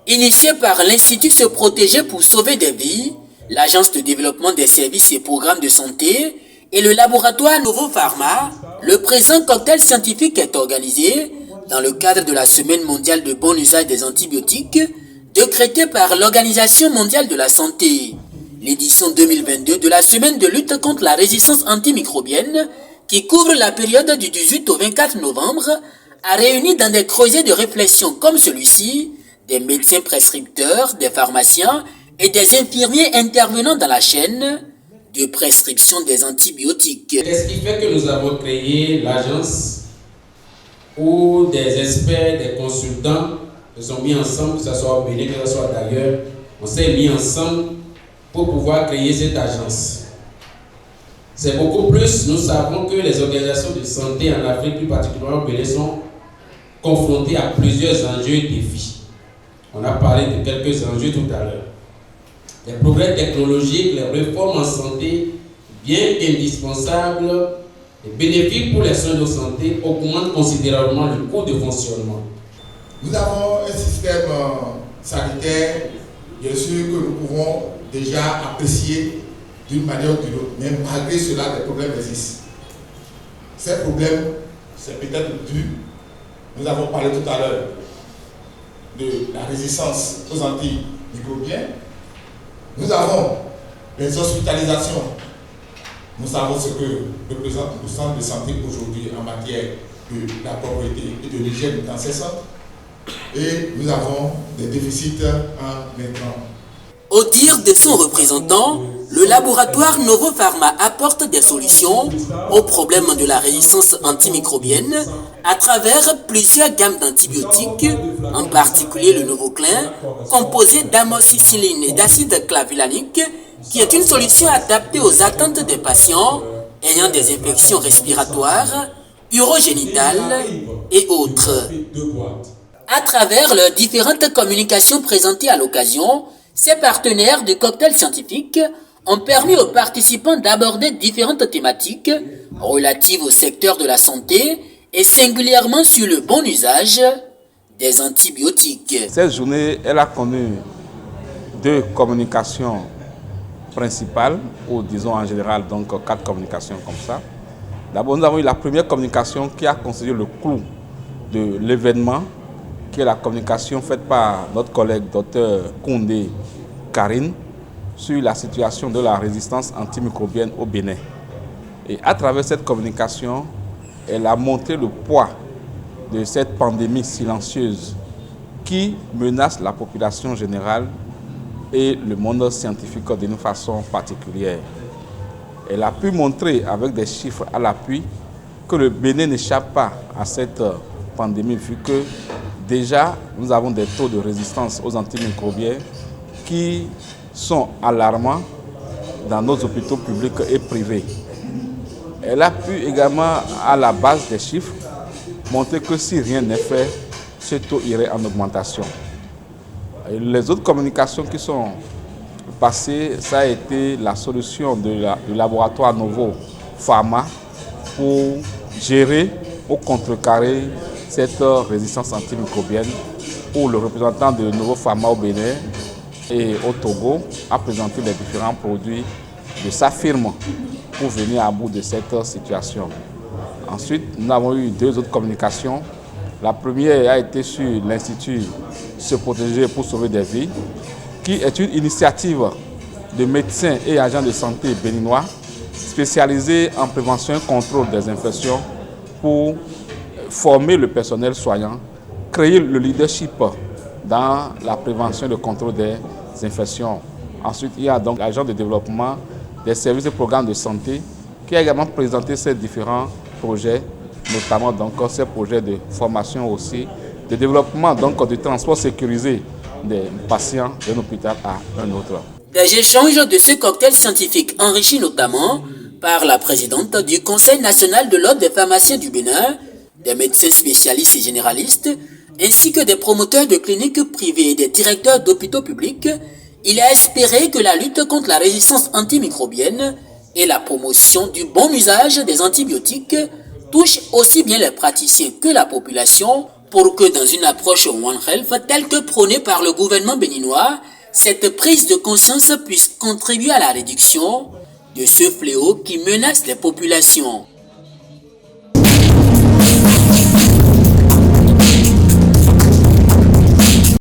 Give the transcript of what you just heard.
Initié par l'Institut Se Protéger pour sauver des vies, l'Agence de développement des services et programmes de santé et le laboratoire Novo Pharma, le présent cocktail scientifique est organisé dans le cadre de la Semaine mondiale de bon usage des antibiotiques décrétée par l'Organisation mondiale de la santé. L'édition 2022 de la Semaine de lutte contre la résistance antimicrobienne, qui couvre la période du 18 au 24 novembre, a réuni dans des creusets de réflexion comme celui-ci des médecins prescripteurs, des pharmaciens et des infirmiers intervenant dans la chaîne de prescription des antibiotiques. Qu'est-ce qui fait que nous avons créé l'agence où des experts, des consultants se sont mis ensemble, que ce soit au Bénin, que ce soit d'ailleurs, on s'est mis ensemble pour pouvoir créer cette agence. C'est beaucoup plus, nous savons que les organisations de santé en Afrique, plus particulièrement au Bénin, sont confrontées à plusieurs enjeux et défis. On a parlé de quelques enjeux tout à l'heure. Les progrès technologiques, les réformes en santé, bien qu'indispensables et bénéfiques pour les soins de santé, augmentent considérablement le coût de fonctionnement. Nous avons un système sanitaire, bien sûr, que nous pouvons déjà apprécier d'une manière ou d'une autre, mais malgré cela, des problèmes existent. Ces problèmes, c'est peut-être dû, nous avons parlé tout à l'heure, de la résistance aux antimicrobiens. Nous avons les hospitalisations. Nous savons ce que représente le centre de santé aujourd'hui en matière de la propriété et de l'hygiène dans ces centres. Et nous avons des déficits en intrants. Au dire de son représentant, le laboratoire Novo Pharma apporte des solutions aux problèmes de la résistance antimicrobienne à travers plusieurs gammes d'antibiotiques, en particulier le Novoclin, composé d'amoxicilline et d'acide clavulanique, qui est une solution adaptée aux attentes des patients ayant des infections respiratoires, urogénitales et autres. À travers leurs différentes communications présentées à l'occasion, ces partenaires du cocktail scientifique ont permis aux participants d'aborder différentes thématiques relatives au secteur de la santé et singulièrement sur le bon usage des antibiotiques. Cette journée, elle a connu deux communications principales, ou disons en général donc 4 communications comme ça. D'abord, nous avons eu la première communication qui a constitué le clou de l'événement, qui est la communication faite par notre collègue Dr Koundé Karine sur la situation de la résistance antimicrobienne au Bénin. Et à travers cette communication, elle a montré le poids de cette pandémie silencieuse qui menace la population générale et le monde scientifique d'une façon particulière. Elle a pu montrer avec des chiffres à l'appui que le Bénin n'échappe pas à cette pandémie vu que déjà, nous avons des taux de résistance aux antimicrobiens qui sont alarmants dans nos hôpitaux publics et privés. Elle a pu également, à la base des chiffres, montrer que si rien n'est fait, ce taux irait en augmentation. Et les autres communications qui sont passées, ça a été la solution du laboratoire Novo Pharma pour gérer ou contrecarrer cette résistance antimicrobienne, où le représentant de Novo Pharma au Bénin et au Togo a présenté les différents produits de sa firme pour venir à bout de cette situation. Ensuite, nous avons eu 2 autres communications. La première a été sur l'Institut Se Protéger pour sauver des vies, qui est une initiative de médecins et agents de santé béninois spécialisés en prévention et contrôle des infections pour former le personnel soignant, créer le leadership dans la prévention et le contrôle des infections. Ensuite, il y a donc l'agent de développement des services et programmes de santé qui a également présenté ces différents projets, notamment donc ces projets de formation aussi, de développement donc du transport sécurisé des patients d'un hôpital à un autre. Des échanges de ce cocktail scientifique enrichi notamment par la présidente du Conseil national de l'ordre des pharmaciens du Bénin, des médecins spécialistes et généralistes, ainsi que des promoteurs de cliniques privées et des directeurs d'hôpitaux publics, il a espéré que la lutte contre la résistance antimicrobienne et la promotion du bon usage des antibiotiques touchent aussi bien les praticiens que la population pour que dans une approche One Health telle que prônée par le gouvernement béninois, cette prise de conscience puisse contribuer à la réduction de ce fléau qui menace les populations.